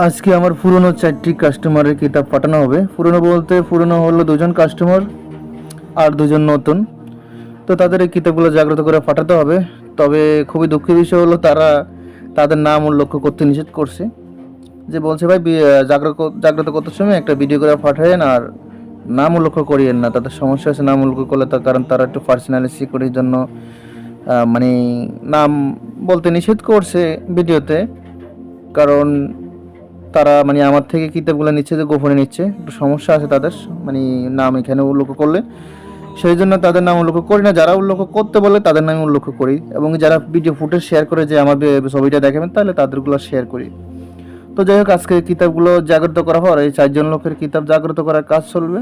আজকে আমার পুরনো 4টি কাস্টমারের কিতাব পাঠানো হবে। পুরনো বলতে পুরনো হলো 2জন কাস্টমার আর 2জন নতুন। তো তাদের এই কিতাবগুলো জাগ্রত করে পাঠাতে হবে। তবে খুবই দুঃখের বিষয় হলো তারা তাদের নাম উল্লেখ করতে নিষেধ করছে। যে বলছে ভাই জাগ্রত করতে সময় একটা ভিডিও করে পাঠায়েন আর নাম উল্লেখ করিয়েন না। তাদের সমস্যা আছে নাম উল্লেখ করলে, তার কারণ তারা একটু পার্সোনালি সিকিউরিটির জন্য মানে নাম বলতে নিষেধ করছে ভিডিওতে। কারণ তারা মানে আমার থেকে কিতাবগুলো নিচ্ছে, যে গোপনে নিচ্ছে, একটু সমস্যা আছে তাদের মানে নাম এখানে উল্লেখ করলে। সেই জন্য তাদের নাম উল্লেখ করি না। যারা উল্লেখ করতে বলে তাদের নাম উল্লেখ করি, এবং যারা ভিডিও ফুটেজ শেয়ার করে যে আমার ছবিটা দেখাবেন তাহলে তাদেরগুলো শেয়ার করি। তো যাই হোক, আজকে কিতাবগুলো জাগ্রত করা পর এই 4জন লোকের কিতাব জাগ্রত করার কাজ চলবে।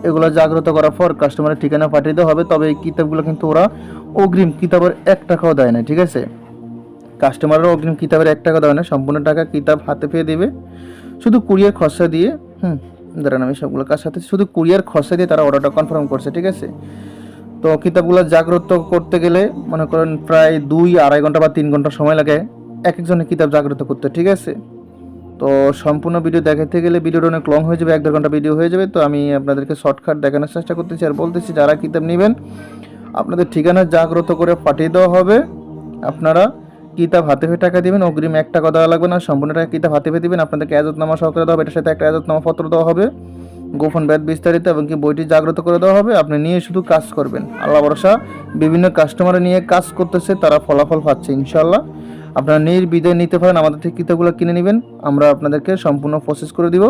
এগুলো জাগ্রত করার পর কাস্টমারের ঠিকানা পাঠিয়ে দেওয়া হবে। তবে এই কিতাবগুলো কিন্তু ওরা অগ্রিম কিতাবের 1 টাকাও দেয় না, ঠিক আছে? কাস্টমাররা অগ্রিম কিতাবের 1 টাকা দেয় না, সম্পূর্ণ টাকা কিতাব হাতে পেয়ে দেবে। শুধু কুরিয়ার খরচা দিয়ে দাঁড়ান আমি সবগুলো কার সাথে শুধু কুরিয়ার খরচা দিয়ে তারা অর্ডারটা কনফার্ম করছে, ঠিক আছে? তো কিতাবগুলো জাগ্রত করতে গেলে মনে করেন প্রায় 2-2.5 ঘন্টা বা 3 ঘন্টা সময় লাগে এক একজনের কিতাব জাগ্রত করতে, ঠিক আছে? তো সম্পূর্ণ ভিডিও দেখাতে গেলে ভিডিওটা অনেক লং হয়ে যাবে, 1-1.5 ঘন্টা ভিডিও হয়ে যাবে। তো আমি আপনাদেরকে শর্টকাট দেখানোর চেষ্টা করতেছি আর বলতেছি, যারা কিতাব নেবেন আপনাদের ঠিকানা জাগ্রত করে পাঠিয়ে দেওয়া হবে। আপনারা কিতাব হাতে পেয়ে টাকা দিবেন, অগ্রিম 1 টাকা দেওয়া লাগবে না, সম্পূর্ণ টাকা কিতাব হাতে পেয়ে দিবেন। আপনাদেরকে এজাজতনামা সহকারে দেওয়া হবে, এটার সাথে একটা এজাজতনামা পত্র দেওয়া হবে, গোপন ব্যাধ বিস্তারিত, এবং কি বইটি জাগ্রত করে দেওয়া হবে। আপনি নিয়ে শুধু কাজ করবেন, আল্লাহ ভরসা। বিভিন্ন কাস্টমার নিয়ে কাজ করতেছে, তারা ফলাফল পাচ্ছে ইনশাল্লাহ। আপনারা নির্বিধায় নিতে পারেন, আমাদের থেকে কিতাবগুলো কিনে নেবেন, আমরা আপনাদেরকে সম্পূর্ণ প্রসেস করে দিব।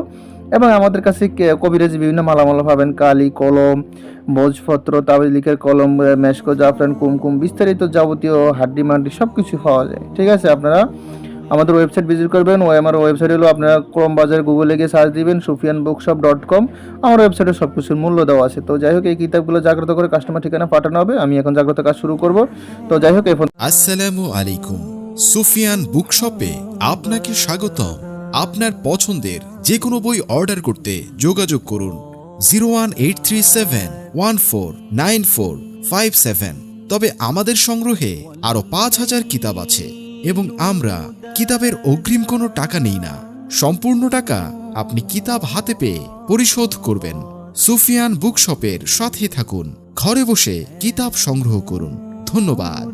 এবং আমাদের কাছে কবিরাজি বিভিন্ন মালামাল পাবেন, কালি, কলম, ভোজপত্র, তাবিজ লিখের কলম, মেশকো, জাফরান, কুমকুম, বিস্তারিত যাবতীয় হাড্ডি মাড্ডি সব কিছু পাওয়া যায়, ঠিক আছে? আপনারা আমাদের ওয়েবসাইট ভিজিট করবেন। আমার ওয়েবসাইট হলো, আপনারা ক্রোম বাজার গুগলে গিয়ে সার্চ দিবেন sufianbookshop.com। আমার ওয়েবসাইটে সব কিছুর মূল্য দেওয়া আছে। তো যাই হোক, এই কিতাবগুলো জাগ্রত করে কাস্টমার ঠিকানা পাঠানো হবে। আমি এখন জাগ্রত কাজ শুরু করব। তো যাই হোক, আসসালামু আলাইকুম। সুফিয়ান বুকশপে আপনাকে স্বাগতম। আপনার পছন্দের যে কোনো বই অর্ডার করতে যোগাযোগ করুন 01837149457। তবে আমাদের সংগ্রহে আরো 5000 কিতাব আছে এবং আমরা কিতাবের অগ্রিম কোনো টাকা নেই না। সম্পূর্ণ টাকা আপনি কিতাব হাতে পেয়ে পরিশোধ করবেন। সুফিয়ান বুকশপের সাথে থাকুন, ঘরে বসে কিতাব সংগ্রহ করুন। ধন্যবাদ।